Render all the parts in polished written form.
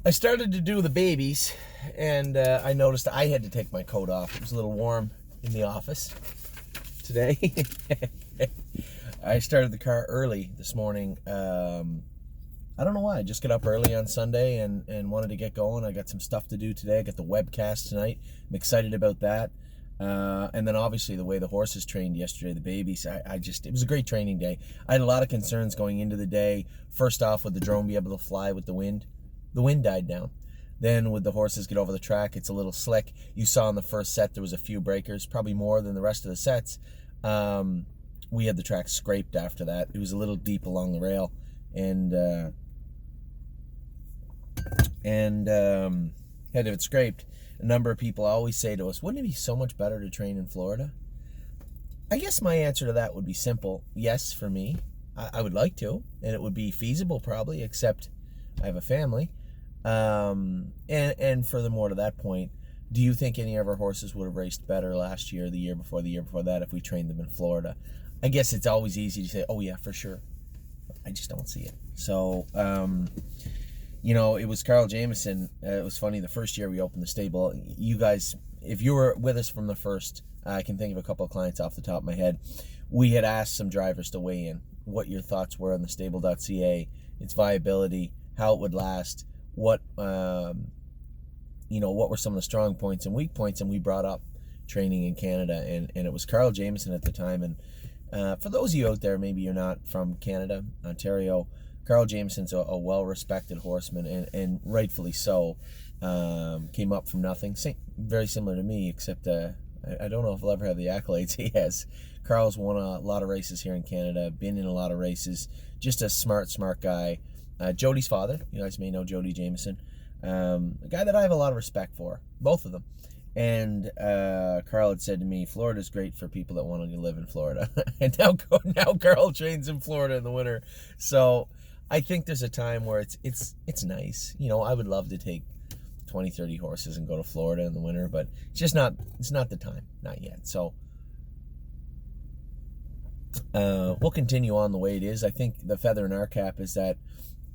I started to do the babies, and I noticed I had to take my coat off. It was a little warm in the office today. I started the car early this morning. I don't know why. I just get up early on Sunday and wanted to get going. I got some stuff to do today. I got the webcast tonight. I'm excited about that. And then obviously the way the horses trained yesterday, the babies, it was a great training day. I had a lot of concerns going into the day. First off, would the drone be able to fly with the wind? The wind died down. Then would the horses get over the track? It's a little slick. You saw in the first set there was a few breakers, probably more than the rest of the sets. We had the track scraped after that. It was a little deep along the rail, and had it scraped. A number of people always say to us, wouldn't it be so much better to train in Florida? I guess my answer to that would be simple. Yes, for me. I would like to, and it would be feasible probably, except I have a family. And furthermore to that point, do you think any of our horses would have raced better last year, the year before that if we trained them in Florida? I guess it's always easy to say, oh yeah, for sure. I just don't see it. So, it was Carl Jamieson. It was funny, the first year we opened the stable, you guys, if you were with us from the first, I can think of a couple of clients off the top of my head. We had asked some drivers to weigh in what your thoughts were on the stable.ca, its viability, how it would last, what were some of the strong points and weak points, and we brought up training in Canada, and it was Carl Jamieson at the time. And for those of you out there, maybe you're not from Canada, Ontario, Carl Jamieson's a well-respected horseman, and rightfully so. Came up from nothing, very similar to me, except I don't know if I'll ever have the accolades he has. Carl's won a lot of races here in Canada, been in a lot of races, just a smart guy. Jody's father, you guys may know Jody Jamieson, a guy that I have a lot of respect for, both of them. And Carl had said to me, Florida's great for people that want to live in Florida. And now Carl trains in Florida in the winter. So I think there's a time where it's nice. I would love to take 20, 30 horses and go to Florida in the winter, but it's not the time, not yet. So we'll continue on the way it is. I think the feather in our cap is that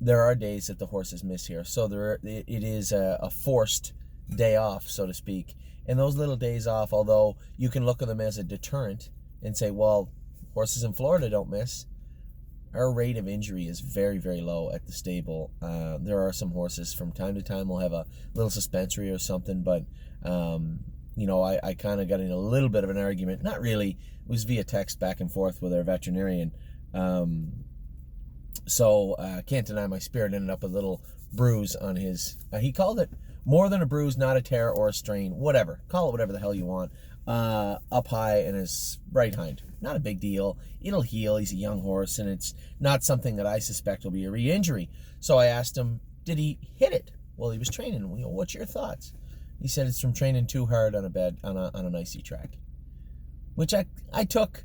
there are days that the horses miss here. So it is a forced day off, so to speak. And those little days off, although you can look at them as a deterrent and say, well, horses in Florida don't miss, our rate of injury is very, very low at the stable. There are some horses from time to time will have a little suspensory or something, but I kind of got in a little bit of an argument. Not really. It was via text back and forth with our veterinarian. So can't deny my spirit ended up a little bruise on his, he called it more than a bruise, not a tear or a strain, whatever. Call it whatever the hell you want. Up high in his right hind. Not a big deal. It'll heal. He's a young horse, and it's not something that I suspect will be a re-injury. So I asked him, did he hit it? Well, he was training. What's your thoughts? He said it's from training too hard on an icy track, which I took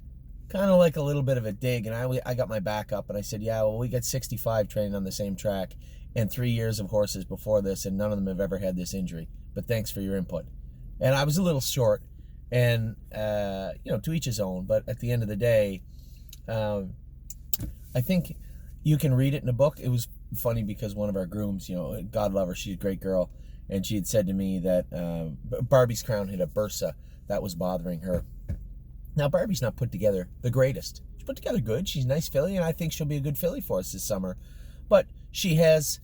kind of like a little bit of a dig, and I got my back up, and I said, yeah, well, we got 65 training on the same track and 3 years of horses before this, and none of them have ever had this injury. But thanks for your input. And I was a little short, and to each his own. But at the end of the day, I think you can read it in a book. It was funny because one of our grooms, God love her, she's a great girl, and she had said to me that Barbie's crown hit a bursa that was bothering her. Now, Barbie's not put together the greatest. She's put together good. She's a nice filly, and I think she'll be a good filly for us this summer. But she has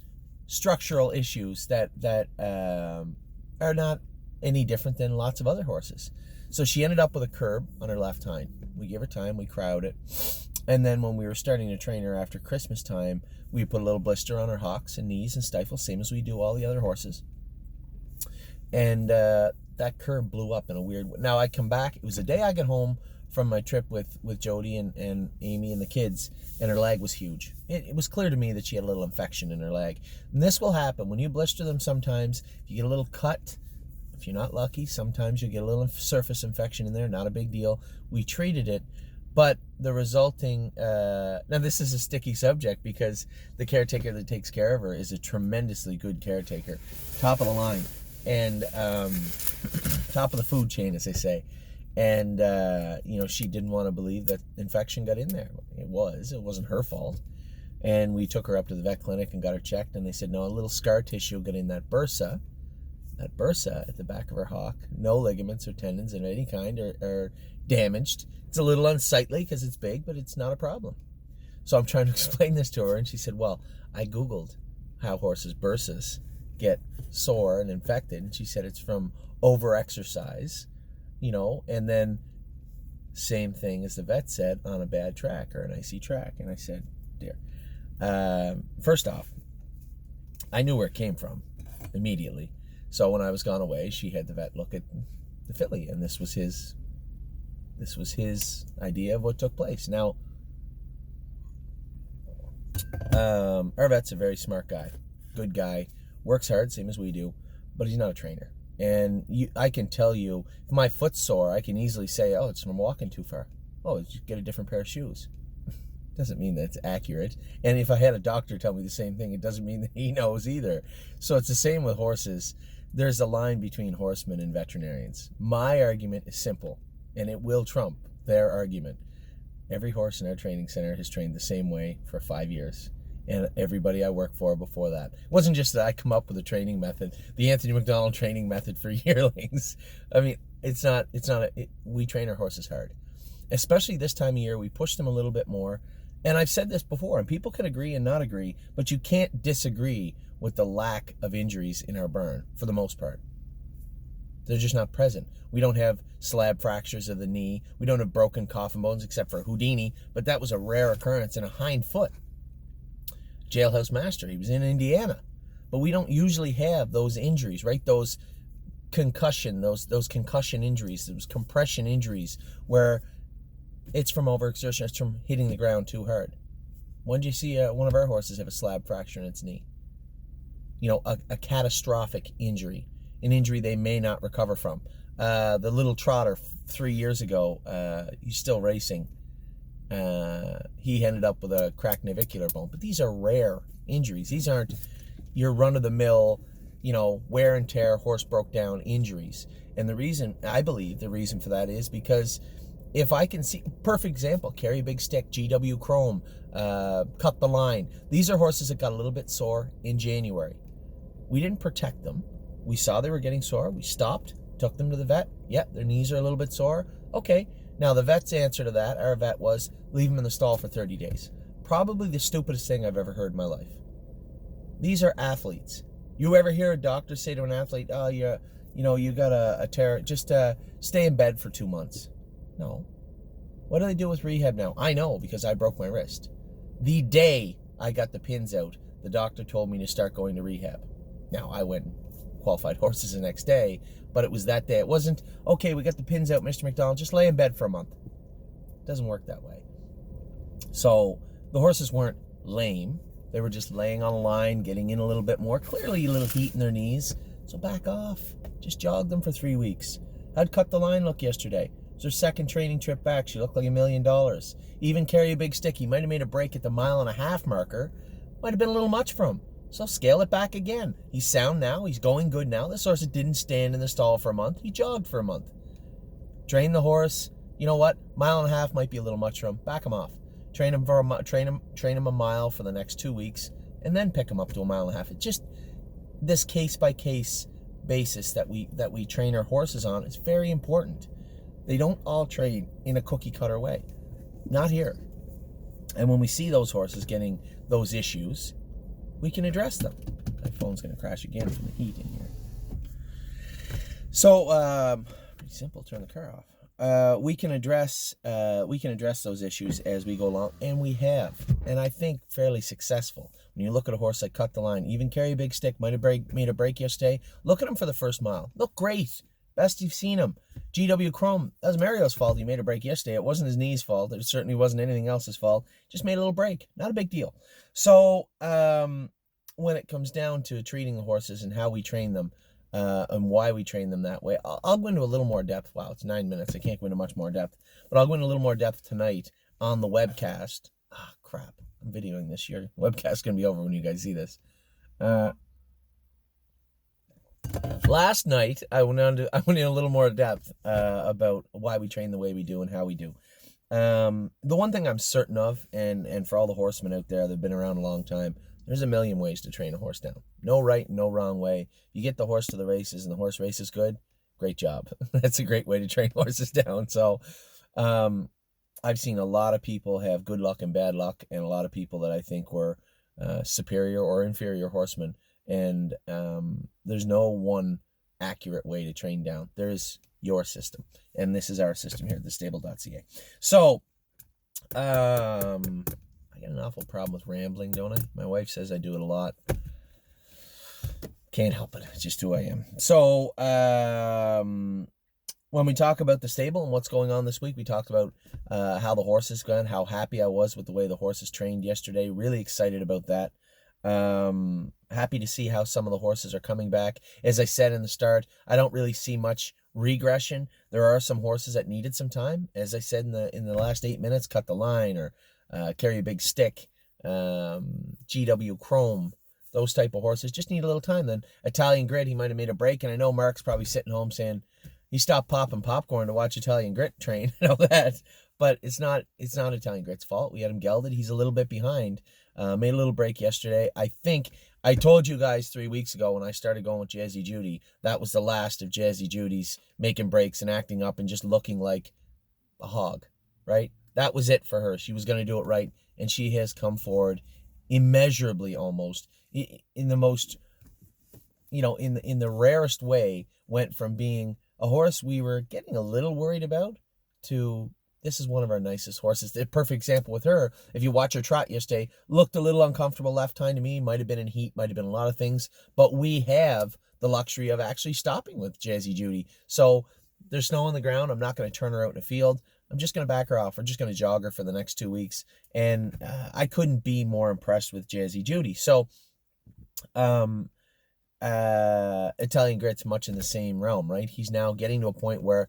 structural issues that are not any different than lots of other horses. So she ended up with a curb on her left hind. We gave her time, we crowed it. And then when we were starting to train her after Christmas time, we put a little blister on her hocks and knees and stifle, same as we do all the other horses. And that curb blew up in a weird way. Now I come back, it was the day I got home from my trip with Jody and Amy and the kids, and her leg was huge. It was clear to me that she had a little infection in her leg. And this will happen. When you blister them sometimes, if you get a little cut, if you're not lucky, sometimes you get a little surface infection in there, not a big deal. We treated it, but the resulting, now this is a sticky subject because the caretaker that takes care of her is a tremendously good caretaker, top of the line, and top of the food chain, as they say. And, she didn't want to believe that infection got in there. It wasn't her fault. And we took her up to the vet clinic and got her checked, and they said, no, a little scar tissue got in that bursa at the back of her hock. No ligaments or tendons of any kind are damaged. It's a little unsightly because it's big, but it's not a problem. So I'm trying to explain this to her, and she said, well, I Googled how horses' bursas get sore and infected, and she said it's from over-exercise, and then same thing as the vet said, on a bad track or an icy track. And I said, dear, first off, I knew where it came from immediately. So when I was gone away, she had the vet look at the filly, and this was his idea of what took place. Now, our vet's a very smart guy, good guy, works hard, same as we do, but he's not a trainer. And I can tell you, if my foot's sore, I can easily say, oh, it's from walking too far. Oh, just get a different pair of shoes. Doesn't mean that it's accurate. And if I had a doctor tell me the same thing, it doesn't mean that he knows either. So it's the same with horses. There's a line between horsemen and veterinarians. My argument is simple, and it will trump their argument. Every horse in our training center has trained the same way for 5 years. And everybody I worked for before that. It wasn't just that I come up with a training method, the Anthony McDonald training method for yearlings. I mean, we train our horses hard. Especially this time of year, we push them a little bit more. And I've said this before, and people can agree and not agree, but you can't disagree with the lack of injuries in our barn, for the most part. They're just not present. We don't have slab fractures of the knee. We don't have broken coffin bones, except for Houdini, but that was a rare occurrence in a hind foot. Jailhouse Master, he was in Indiana. But we don't usually have those injuries, right? Those concussion injuries, those compression injuries, where it's from overexertion, it's from hitting the ground too hard. When do you see one of our horses have a slab fracture in its knee? A catastrophic injury, an injury they may not recover from. The little trotter 3 years ago, he's still racing. He ended up with a cracked navicular bone. But these are rare injuries. These aren't your run-of-the-mill, wear and tear, horse broke down injuries. And I believe the reason for that is because if I can see, perfect example, Carry a Big Stick, GW Chrome, Cut the Line. These are horses that got a little bit sore in January. We didn't protect them. We saw they were getting sore. We stopped, took them to the vet. Yep, their knees are a little bit sore. Okay. Now, the vet's answer to that, our vet, was leave them in the stall for 30 days. Probably the stupidest thing I've ever heard in my life. These are athletes. You ever hear a doctor say to an athlete, oh, you got a tear, just stay in bed for 2 months? No. What do they do with rehab now? I know, because I broke my wrist. The day I got the pins out, the doctor told me to start going to rehab. Now, I went and qualified horses the next day, but it was that day. It wasn't, okay, we got the pins out, Mr. McDonald, just lay in bed for a month. It doesn't work that way. So the horses weren't lame. They were just laying on a line, getting in a little bit more. Clearly a little heat in their knees. So back off. Just jog them for 3 weeks. How'd Cut the Line look yesterday? It was her second training trip back. She looked like $1 million. Even Carry a Big Stick. He might have made a break at the 1.5 mile marker. Might have been a little much for him. So scale it back again. He's sound now. He's going good now. This horse didn't stand in the stall for a month. He jogged for a month. Train the horse. You know what? 1.5 miles might be a little much for him. Back him off. Train him a mile for the next 2 weeks, and then pick him up to 1.5 miles. It's just this case by case basis that we train our horses on. It's very important. They don't all train in a cookie cutter way. Not here. And when we see those horses getting those issues, we can address them. My phone's going to crash again from the heat in here. So, pretty simple. Turn the car off. We can address those issues as we go along, and we have, and I think fairly successful. When you look at a horse like Cut the Line, even Carry a Big Stick made a break yesterday. Look at him for the first mile. Look great. Best you've seen him. GW Chrome, that was Mario's fault. He made a break yesterday. It wasn't his knee's fault. It certainly wasn't anything else's fault. Just made a little break. Not a big deal. So when it comes down to treating the horses and how we train them and why we train them that way, I'll go into a little more depth. Wow, it's 9 minutes. I can't go into much more depth. But I'll go into a little more depth tonight on the webcast. Ah, crap. I'm videoing this year. The webcast's going to be over when you guys see this. Last night, I went in a little more depth about why we train the way we do and how we do. The one thing I'm certain of, and for all the horsemen out there that have been around a long time, there's a million ways to train a horse down. No right, no wrong way. You get the horse to the races and the horse races good, great job. That's a great way to train horses down. So, I've seen a lot of people have good luck and bad luck, and a lot of people that I think were superior or inferior horsemen. And there's no one accurate way to train down. There's your system, and this is our system here at thestable.ca. So, I get an awful problem with rambling, don't I? My wife says I do it a lot. Can't help it. It's just who I am. So, when we talk about the stable and what's going on this week, we talked about how the horses gone, how happy I was with the way the horses trained yesterday. Really excited about that. Happy to see how some of the horses are coming back. As I said in the start, I don't really see much regression. There are some horses that needed some time. As I said in the last 8 minutes, Cut the Line or Carry a Big Stick, GW Chrome. Those type of horses just need a little time. Then Italian Grit, he might have made a break, and I know Mark's probably sitting home saying he stopped popping popcorn to watch Italian Grit train and all that. But it's not Italian Grit's fault. We had him gelded. He's a little bit behind. Made a little break yesterday. I think I told you guys 3 weeks ago when I started going with Jazzy Judy, that was the last of Jazzy Judy's making breaks and acting up and just looking like a hog, right? That was it for her. She was going to do it right, and she has come forward immeasurably, almost in the most, in the rarest way, went from being a horse we were getting a little worried about to this is one of our nicest horses. The perfect example with her, if you watch her trot yesterday, looked a little uncomfortable left hind to me, might have been in heat, might have been a lot of things, but we have the luxury of actually stopping with Jazzy Judy. So there's snow on the ground. I'm not going to turn her out in the field. I'm just going to back her off. We're just going to jog her for the next 2 weeks. And I couldn't be more impressed with Jazzy Judy. So Italian Grit's much in the same realm, right? He's now getting to a point where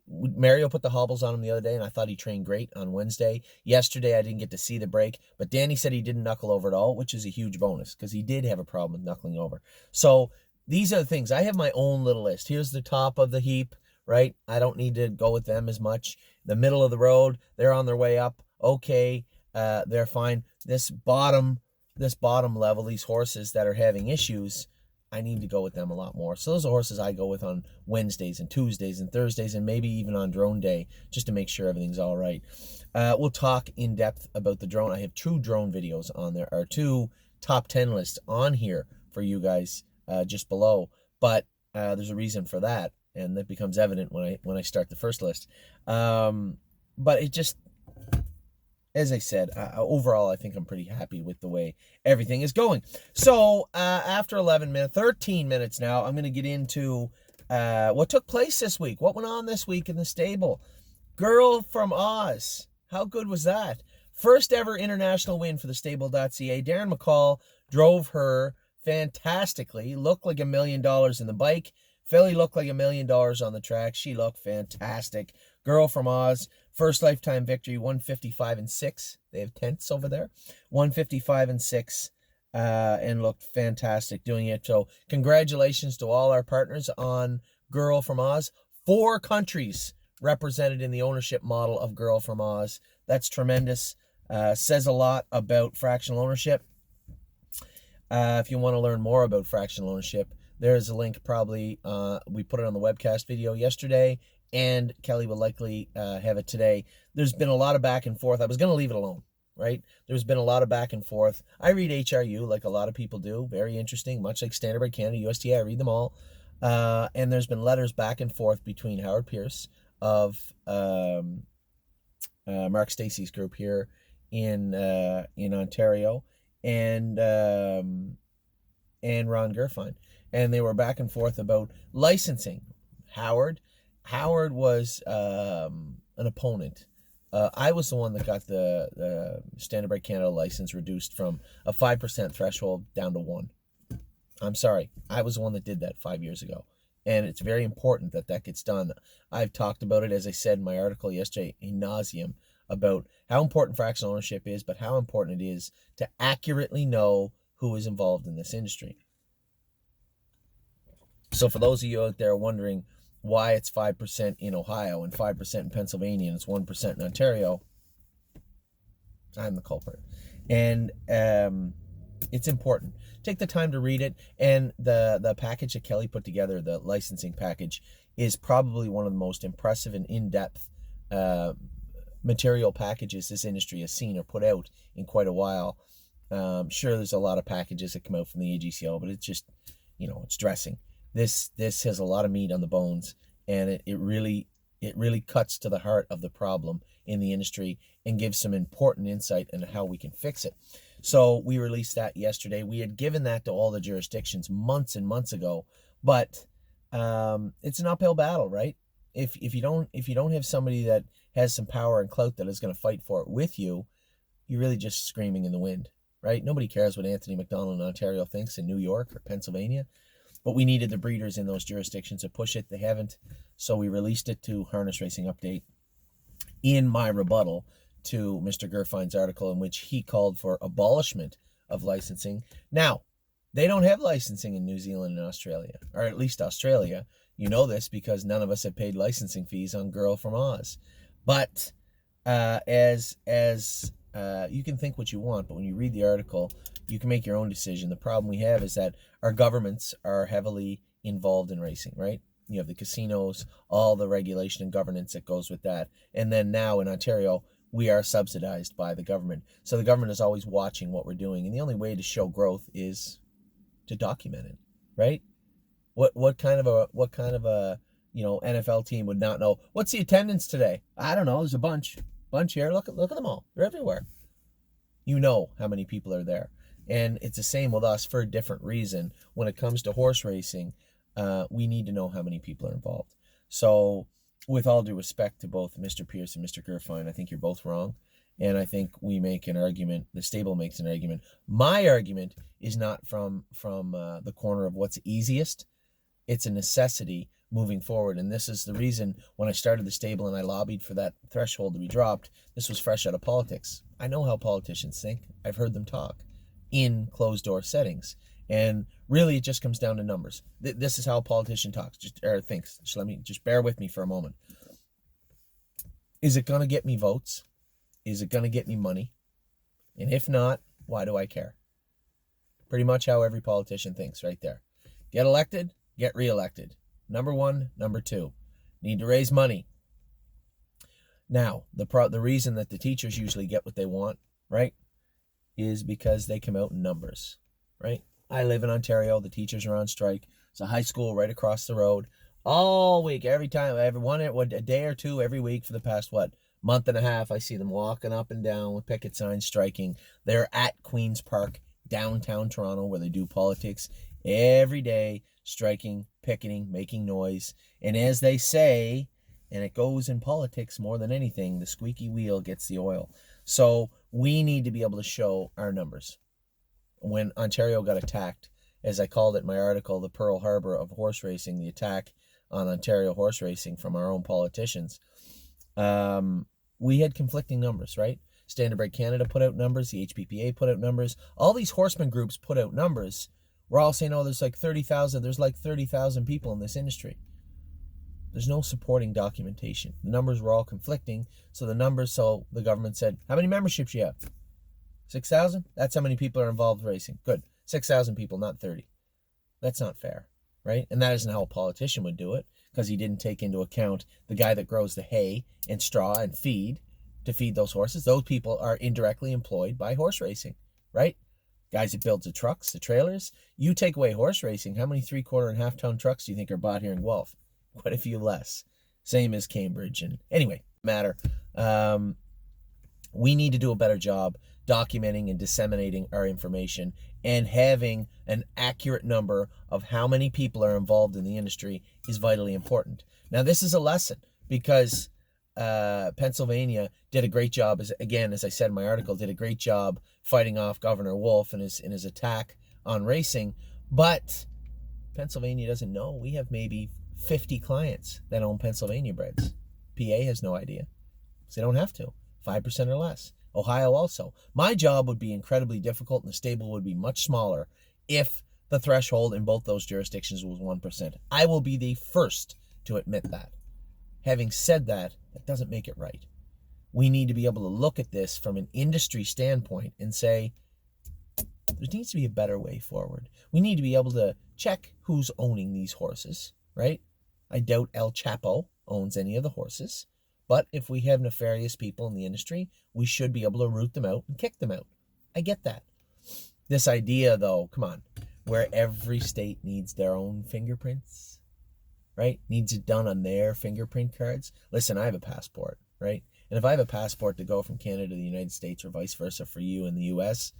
Mario put the hobbles on him the other day, and I thought he trained great on Wednesday. Yesterday, I didn't get to see the break, but Danny said he didn't knuckle over at all, which is a huge bonus because he did have a problem with knuckling over. So these are the things. I have my own little list. Here's the top of the heap, right? I don't need to go with them as much. The middle of the road, they're on their way up. Okay, they're fine. This bottom level, these horses that are having issues, I need to go with them a lot more. So those are horses I go with on Wednesdays and Tuesdays and Thursdays and maybe even on drone day just to make sure everything's all right. We'll talk in depth about the drone. I have 2 drone videos on there, or 2 top 10 lists on here for you guys just below. But there's a reason for that, and that becomes evident when I start the first list. But it just, as I said, overall, I think I'm pretty happy with the way everything is going. So after 13 minutes now, I'm going to get into what took place this week. What went on this week in the stable? Girl from Oz. How good was that? First ever international win for the stable.ca. Darren McCall drove her fantastically. Looked like $1 million in the bike. Philly looked like $1 million on the track. She looked fantastic. Girl from Oz, first lifetime victory, 155-6. They have tents over there. 155-6, and looked fantastic doing it. So congratulations to all our partners on Girl from Oz. 4 countries represented in the ownership model of Girl from Oz. That's tremendous. Says a lot about fractional ownership. If you want to learn more about fractional ownership, there's a link probably. We put it on the webcast video yesterday, and Kelly will likely have it today. There's been a lot of back and forth. I was going to leave it alone, right? There's been a lot of back and forth. I read HRU like a lot of people do. Very interesting, much like Standardbred Canada, USTA. I read them all. And there's been letters back and forth between Howard Pierce of Mark Stacey's group here in Ontario and Ron Gerfine. And they were back and forth about licensing. Howard was an opponent. I was the one that got the Standardbred Canada license reduced from a 5% threshold down to 1. I'm sorry. I was the one that did that 5 years ago. And it's very important that that gets done. I've talked about it, as I said in my article yesterday, in nauseam, about how important fractional ownership is, but how important it is to accurately know who is involved in this industry. So for those of you out there wondering, why it's 5% in Ohio and 5% in Pennsylvania and it's 1% in Ontario, I'm the culprit. And it's important. Take the time to read it. And the package that Kelly put together, the licensing package, is probably one of the most impressive and in-depth material packages this industry has seen or put out in quite a while. Sure, there's a lot of packages that come out from the AGCO, but it's just, it's dressing. This has a lot of meat on the bones, and it really cuts to the heart of the problem in the industry and gives some important insight into how we can fix it. So we released that yesterday. We had given that to all the jurisdictions months and months ago, but it's an uphill battle, right? If you don't have somebody that has some power and clout that is going to fight for it with you, you're really just screaming in the wind, right? Nobody cares what Anthony McDonald in Ontario thinks in New York or Pennsylvania, but we needed the breeders in those jurisdictions to push it. They haven't, so we released it to Harness Racing Update in my rebuttal to Mr. Gerfine's article in which he called for abolishment of licensing. Now, they don't have licensing in New Zealand and Australia, or at least Australia. You know this because none of us have paid licensing fees on Girl from Oz. But as you can think what you want, but when you read the article, you can make your own decision. The problem we have is that our governments are heavily involved in racing, right? You have the casinos, all the regulation and governance that goes with that. And then now in Ontario, we are subsidized by the government. So the government is always watching what we're doing. And the only way to show growth is to document it, right? What kind of a NFL team would not know what's the attendance today? I don't know. There's a bunch here. Look at them all. They're everywhere. You know how many people are there, and it's the same with us for a different reason. When it comes to horse racing, we need to know how many people are involved. So, with all due respect to both Mr. Pierce and Mr. Gerfine, I think you're both wrong. And I think we make an argument, the stable makes an argument. My argument is not from the corner of what's easiest. It's a necessity moving forward. And this is the reason when I started the stable and I lobbied for that threshold to be dropped, this was fresh out of politics. I know how politicians think. I've heard them talk in closed door settings. And really, it just comes down to numbers. This is how a politician talks, thinks. So let me just bear with me for a moment. Is it going to get me votes? Is it going to get me money? And if not, why do I care? Pretty much how every politician thinks right there. Get elected, get reelected. Number one, number two. Need to raise money. Now, the reason that the teachers usually get what they want, right, is because they come out in numbers, right? I live in Ontario. The teachers are on strike. It's a high school right across the road. All week, every time, a day or two every week for the past, month and a half, I see them walking up and down with picket signs striking. They're at Queen's Park, downtown Toronto, where they do politics every day, striking, picketing, making noise. And as they say, and it goes in politics more than anything, the squeaky wheel gets the oil. So we need to be able to show our numbers. When Ontario got attacked, as I called it in my article, the Pearl Harbor of horse racing, the attack on Ontario horse racing from our own politicians, we had conflicting numbers, right? Standardbred Canada put out numbers, the HPPA put out numbers, all these horseman groups put out numbers. We're all saying, there's like 30,000 people in this industry. There's no supporting documentation. The numbers were all conflicting. So the government said, how many memberships you have? 6,000? That's how many people are involved in racing. Good. 6,000 people, not 30. That's not fair, right? And that isn't how a politician would do it, because he didn't take into account the guy that grows the hay and straw and feed to feed those horses. Those people are indirectly employed by horse racing, right? Guys that build the trucks, the trailers. You take away horse racing, how many 3/4 and half-ton trucks do you think are bought here in Guelph? Quite a few less. Same as Cambridge. And anyway, matter. We need to do a better job documenting and disseminating our information and having an accurate number of how many people are involved in the industry is vitally important. Now, this is a lesson because Pennsylvania did a great job, as I said in my article, did a great job fighting off Governor Wolf in his attack on racing. But Pennsylvania doesn't know. We have maybe 50 clients that own Pennsylvania breds. PA has no idea. So they don't have to. 5% or less. Ohio also. My job would be incredibly difficult and the stable would be much smaller if the threshold in both those jurisdictions was 1%. I will be the first to admit that. Having said that, that doesn't make it right. We need to be able to look at this from an industry standpoint and say, there needs to be a better way forward. We need to be able to check who's owning these horses, right? I doubt El Chapo owns any of the horses, but if we have nefarious people in the industry, we should be able to root them out and kick them out. I get that. This idea, though, come on, where every state needs their own fingerprints, right? Needs it done on their fingerprint cards. Listen, I have a passport, right? And if I have a passport to go from Canada to the United States or vice versa for you in the U.S.,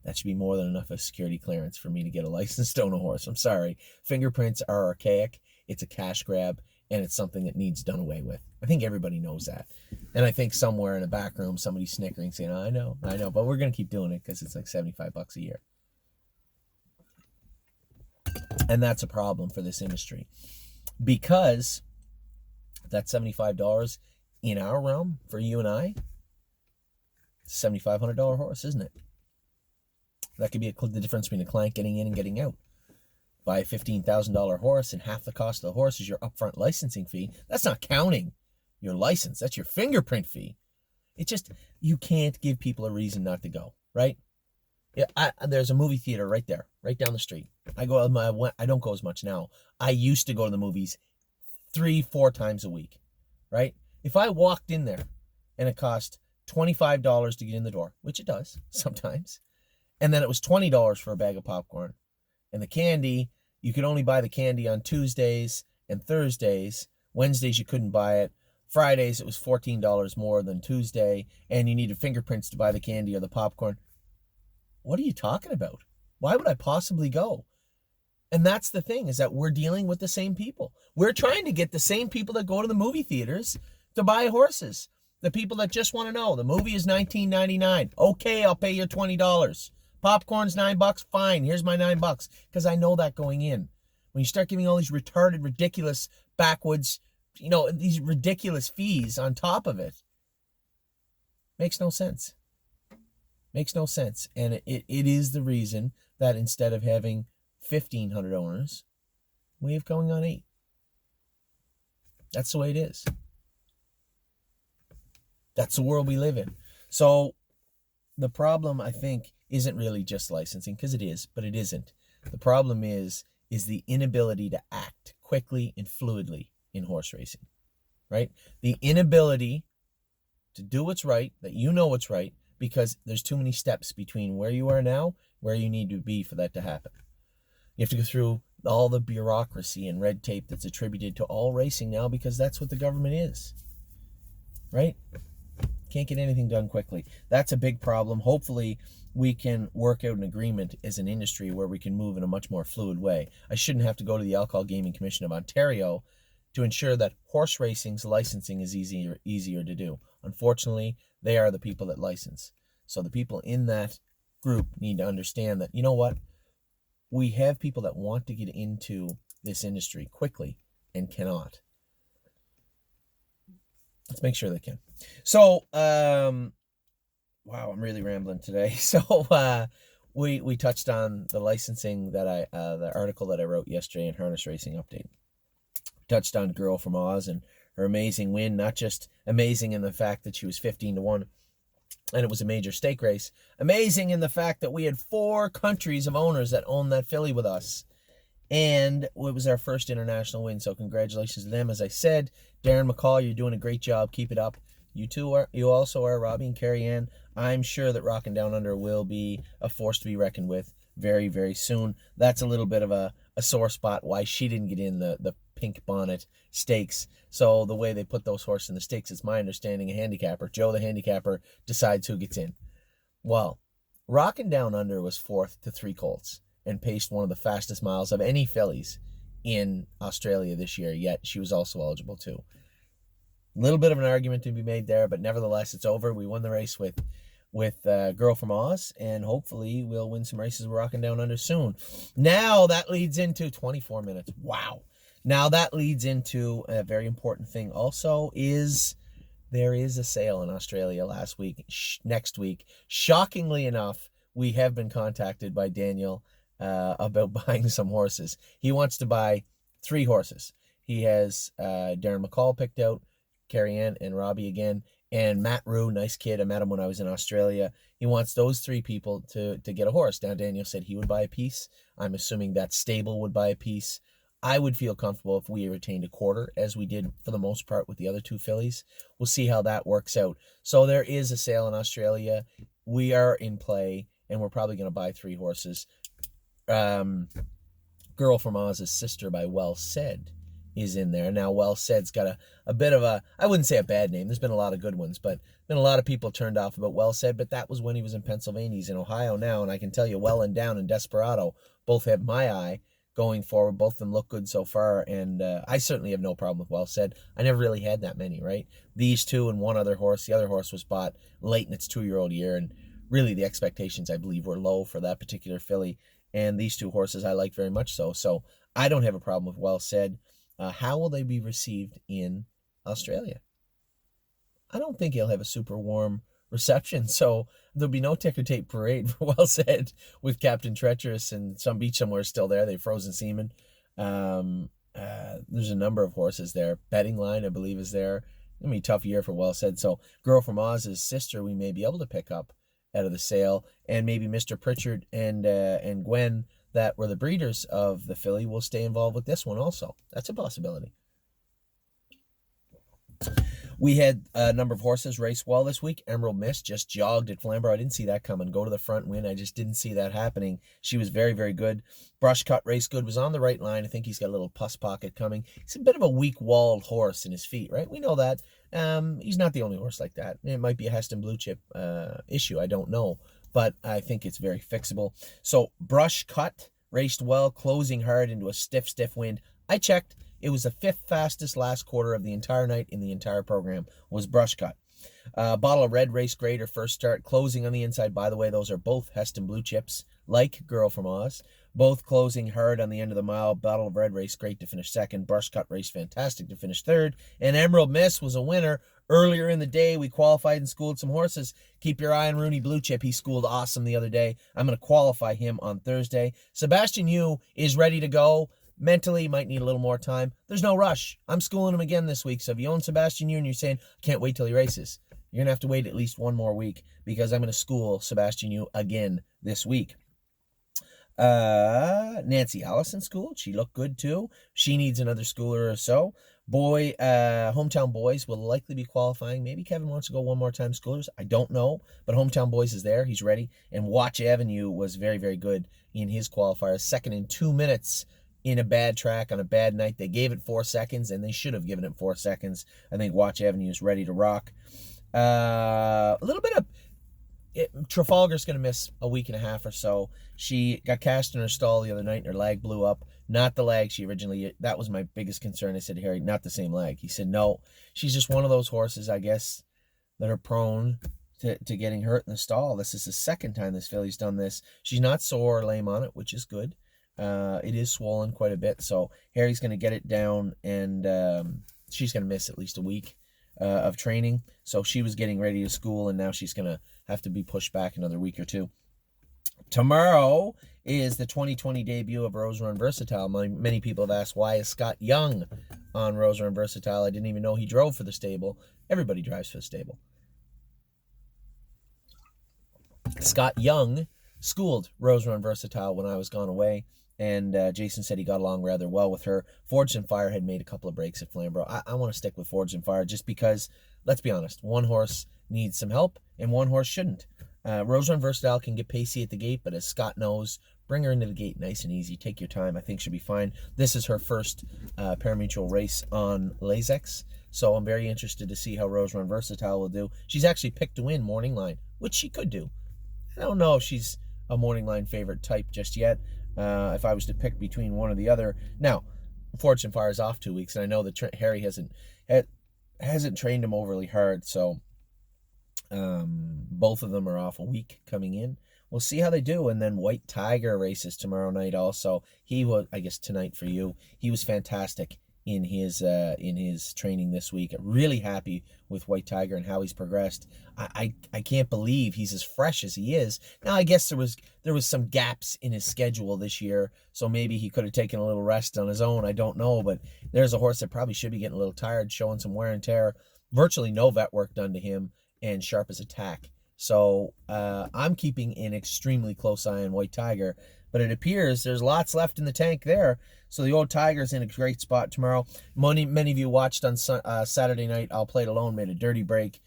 that should be more than enough of security clearance for me to get a license to own a horse. I'm sorry. Fingerprints are archaic. It's a cash grab, and it's something that needs done away with. I think everybody knows that. And I think somewhere in a back room, somebody's snickering saying, I know, but we're going to keep doing it because it's like $75 a year. And that's a problem for this industry. Because that $75 in our realm for you and I, it's a $7,500 horse, isn't it? That could be the difference between a client getting in and getting out. Buy a $15,000 horse and half the cost of the horse is your upfront licensing fee. That's not counting your license. That's your fingerprint fee. It's just, you can't give people a reason not to go, right? Yeah, there's a movie theater right there, right down the street. I don't go as much now. I used to go to the movies 3-4 times a week, right? If I walked in there and it cost $25 to get in the door, which it does sometimes, and then it was $20 for a bag of popcorn, and the candy, you could only buy the candy on Tuesdays and Thursdays. Wednesdays you couldn't buy it. Fridays it was $14 more than Tuesday, and you needed fingerprints to buy the candy or the popcorn. What are you talking about? Why would I possibly go? And that's the thing, is that we're dealing with the same people. We're trying to get the same people that go to the movie theaters to buy horses. The people that just want to know, the movie is $19.99. Okay, I'll pay you $20. Popcorn's $9. Fine, here's my $9. Because I know that going in. When you start giving all these retarded, ridiculous, backwoods, these ridiculous fees on top of it, makes no sense. Makes no sense. And it is the reason that instead of having 1,500 owners, we have going on 8. That's the way it is. That's the world we live in. So the problem, I think, isn't really just licensing, because it is, but it isn't. The problem is the inability to act quickly and fluidly in horse racing, right? The inability to do what's right, that you know what's right, because there's too many steps between where you are now, where you need to be for that to happen. You have to go through all the bureaucracy and red tape that's attributed to all racing now, because that's what the government is, right? Can't get anything done quickly. That's a big problem. Hopefully we can work out an agreement as an industry where we can move in a much more fluid way. I shouldn't have to go to the Alcohol Gaming Commission of Ontario to ensure that horse racing's licensing is easier to do. Unfortunately, they are the people that license. So the people in that group need to understand that, you know what? We have people that want to get into this industry quickly and cannot. Let's make sure they can. So, wow, I'm really rambling today. So, we touched on the licensing that the article that I wrote yesterday in Harness Racing Update. Touched on Girl from Oz and her amazing win, not just amazing in the fact that she was 15-1 and it was a major stake race. Amazing in the fact that we had 4 countries of owners that owned that filly with us. And it was our first international win, so congratulations to them. As I said, Darren McCall, you're doing a great job. Keep it up. You also are, Robbie and Carrie Ann. I'm sure that Rockin' Down Under will be a force to be reckoned with very, very soon. That's a little bit of a sore spot why she didn't get in the Pink Bonnet Stakes. So the way they put those horses in the stakes, it's my understanding, a handicapper, Joe the handicapper, decides who gets in. Well, Rockin' Down Under was 4th to 3 colts and paced one of the fastest miles of any fillies in Australia this year, yet she was also eligible too. A little bit of an argument to be made there, but nevertheless, it's over. We won the race with Girl from Oz, and hopefully we'll win some races with Rockin' Down Under soon. Now that leads into 24 minutes. Wow. Now that leads into a very important thing also, is there is a sale in Australia next week. Shockingly enough, we have been contacted by Daniel about buying some horses. He wants to buy 3 horses. He has Darren McCall picked out, Carrie Ann and Robbie again, and Matt Rue, nice kid. I met him when I was in Australia. He wants those 3 people to get a horse. Now, Daniel said he would buy a piece. I'm assuming that stable would buy a piece. I would feel comfortable if we retained a quarter, as we did for the most part with the other 2 fillies. We'll see how that works out. So there is a sale in Australia. We are in play, and we're probably going to buy 3 horses. Girl from Oz's Sister by Well Said is in there. Now, Well Said's got a bit of a, I wouldn't say a bad name. There's been a lot of good ones, but been a lot of people turned off about Well Said, but that was when he was in Pennsylvania. He's in Ohio now, and I can tell you Well and Down and Desperado both have my eye going forward. Both of them look good so far, and I certainly have no problem with Well Said. I never really had that many, right? These 2 and one other horse. The other horse was bought late in its 2-year-old year, and really the expectations, I believe, were low for that particular filly. And these 2 horses I like very much so. So I don't have a problem with Well Said. How will they be received in Australia? I don't think he'll have a super warm reception, so there'll be no ticker tape parade for Well Said with Captain Treacherous and some beach somewhere still there. They've Frozen Seaman. There's a number of horses there. Betting Line, I believe, is there. It's going to be a tough year for Well Said. So Girl from Oz's Sister we may be able to pick up out of the sale, and maybe Mr. Pritchard and Gwen, that were the breeders of the filly, will stay involved with this one also. That's a possibility. We had a number of horses race well this week. Emerald Mist just jogged at Flamborough. I didn't see that coming. Go to the front win. I just didn't see that happening. She was very, very good. Brush Cut Race Good was on the right line. I think he's got a little pus pocket coming. He's a bit of a weak-walled horse in his feet, right? We know that. He's not the only horse like that. It might be a Heston Blue Chip issue. I don't know. But I think it's very fixable. So Brush Cut raced well, closing hard into a stiff wind. I checked. It was the 5th fastest last quarter of the entire night in the entire program was Brush Cut. Bottle of Red raced great her first start, closing on the inside. By the way, those are both Heston Blue Chips, like Girl from Oz. Both closing hard on the end of the mile. Bottle of Red raced great to finish 2nd. Brush Cut raced fantastic to finish 3rd. And Emerald Miss was a winner. Earlier in the day, we qualified and schooled some horses. Keep your eye on Rooney Blue Chip. He schooled awesome the other day. I'm going to qualify him on Thursday. Sebastian Yu is ready to go. Mentally, might need a little more time. There's no rush. I'm schooling him again this week. So if you own Sebastian Yu and you're saying, I can't wait till he races, you're going to have to wait at least 1 more week, because I'm going to school Sebastian Yu again this week. Nancy Allison schooled. She looked good too. She needs another schooler or so. Hometown Boys will likely be qualifying. Maybe Kevin wants to go 1 more time schoolers. I don't know. But Hometown Boys is there. He's ready. And Watch Avenue was very, very good in his qualifiers. 2nd in 2 minutes in a bad track on a bad night. They gave it 4 seconds, and they should have given it 4 seconds. I think Watch Avenue is ready to rock. A little bit of Trafalgar's going to miss a week and a half or so. She got cast in her stall the other night, and her lag blew up. Not the lag she originally, that was my biggest concern. I said, Harry, not the same lag. He said, no, she's just one of those horses, I guess, that are prone to getting hurt in the stall. This is the 2nd time this filly's done this. She's not sore or lame on it, which is good. It is swollen quite a bit, so Harry's going to get it down, and she's going to miss at least a week of training. So she was getting ready to school, and now she's going to have to be pushed back another week or 2. Tomorrow is the 2020 debut of Rose Run Versatile. Many people have asked, why is Scott Young on Rose Run Versatile? I didn't even know he drove for the stable. Everybody drives for the stable. Scott Young schooled Rose Run Versatile when I was gone away, and Jason said he got along rather well with her. Forged and Fire had made a couple of breaks at Flamborough. I want to stick with Forged and Fire just because, let's be honest, one horse needs some help and one horse shouldn't. Rose Run Versatile can get pacey at the gate, but as Scott knows, bring her into the gate nice and easy. Take your time. I think she'll be fine. This is her first parimutuel race on Lasix, so I'm very interested to see how Rose Run Versatile will do. She's actually picked to win Morning Line, which she could do. I don't know if she's a Morning Line favorite type just yet. If I was to pick between one or the other. Now, Forged and Fire is off 2 weeks, and I know that Harry hasn't trained him overly hard, so both of them are off a week coming in. We'll see how they do. And then White Tiger races tomorrow night also. He was, I guess tonight for you, he was fantastic in his training this week. Really happy with White Tiger and how he's progressed. I can't believe he's as fresh as he is. Now I guess there was some gaps in his schedule this year, so maybe he could have taken a little rest on his own. I don't know, but there's a horse that probably should be getting a little tired, showing some wear and tear. Virtually no vet work done to him, and sharp as a tack. So I'm keeping an extremely close eye on White Tiger, but it appears there's lots left in the tank there. So the old Tiger's in a great spot tomorrow. Many of you watched on Saturday night. I'll Play It Alone made a dirty break.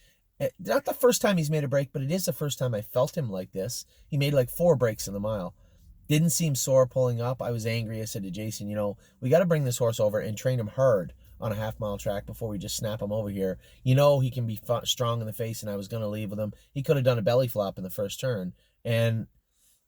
Not the first time he's made a break, but it is the first time I felt him like this. He made like 4 breaks in the mile. Didn't seem sore pulling up. I was angry. I said to Jason, we got to bring this horse over and train him hard on a half-mile track before we just snap him over here. He can be strong in the face, and I was going to leave with him. He could have done a belly flop in the first turn, and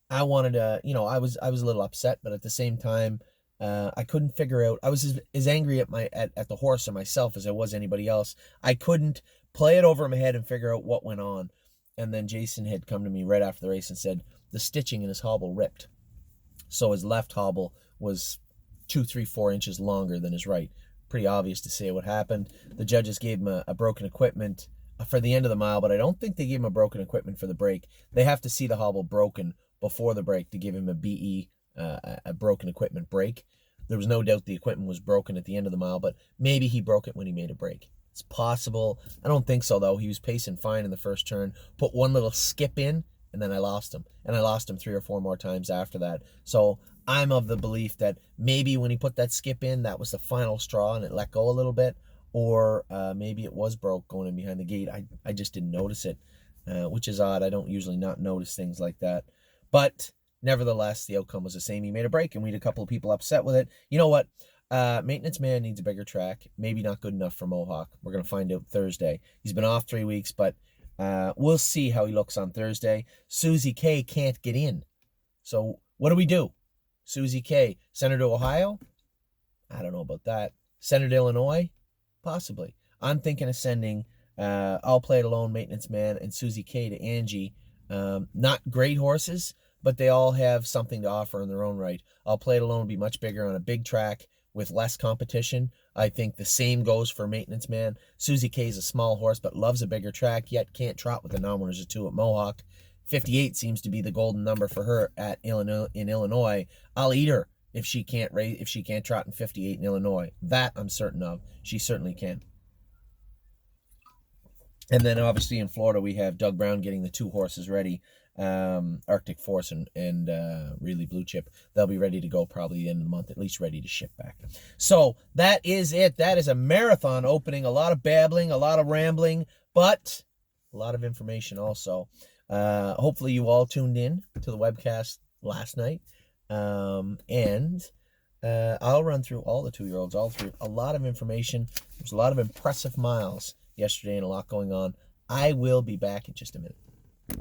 I wanted to, I was a little upset, but at the same time, I couldn't figure out. I was as angry at the horse or myself as I was anybody else. I couldn't play it over my head and figure out what went on. And then Jason had come to me right after the race and said the stitching in his hobble ripped, so his left hobble was 2, 3, 4 inches longer than his right. Pretty obvious to say what happened. The judges gave him a broken equipment for the end of the mile, but I don't think they gave him a broken equipment for the break. They have to see the hobble broken before the break to give him a BE, a broken equipment break. There was no doubt the equipment was broken at the end of the mile, but maybe he broke it when he made a break. It's possible. I don't think so, though. He was pacing fine in the first turn, put one little skip in, and then I lost him. And I lost him 3 or 4 more times after that. So I'm of the belief that maybe when he put that skip in, that was the final straw and it let go a little bit. Or maybe it was broke going in behind the gate. I just didn't notice it, which is odd. I don't usually not notice things like that. But nevertheless, the outcome was the same. He made a break, and we had a couple of people upset with it. You know what? Maintenance Man needs a bigger track. Maybe not good enough for Mohawk. We're going to find out Thursday. He's been off 3 weeks, but we'll see how he looks on Thursday. Susie K can't get in. So what do we do? Susie K, send her to Ohio? I don't know about that. Send her to Illinois? Possibly. I'm thinking of sending I'll Play It Alone, Maintenance Man, and Susie K to Angie. Not great horses, but they all have something to offer in their own right. I'll Play It Alone will be much bigger on a big track with less competition. I think the same goes for Maintenance Man. Susie K is a small horse, but loves a bigger track, yet can't trot with the nominators or 2 at Mohawk. 58 seems to be the golden number for her in Illinois. I'll eat her if she can't trot in 58 in Illinois. That I'm certain of. She certainly can. And then obviously in Florida we have Doug Brown getting the 2 horses ready, Arctic Force and Really Blue Chip. They'll be ready to go probably the end of the month, at least ready to ship back. So that is it. That is a marathon opening. A lot of babbling, a lot of rambling, but a lot of information also. Hopefully you all tuned in to the webcast last night. And I'll run through all the 2-year-olds, all through a lot of information. There's a lot of impressive miles yesterday and a lot going on. I will be back in just a minute.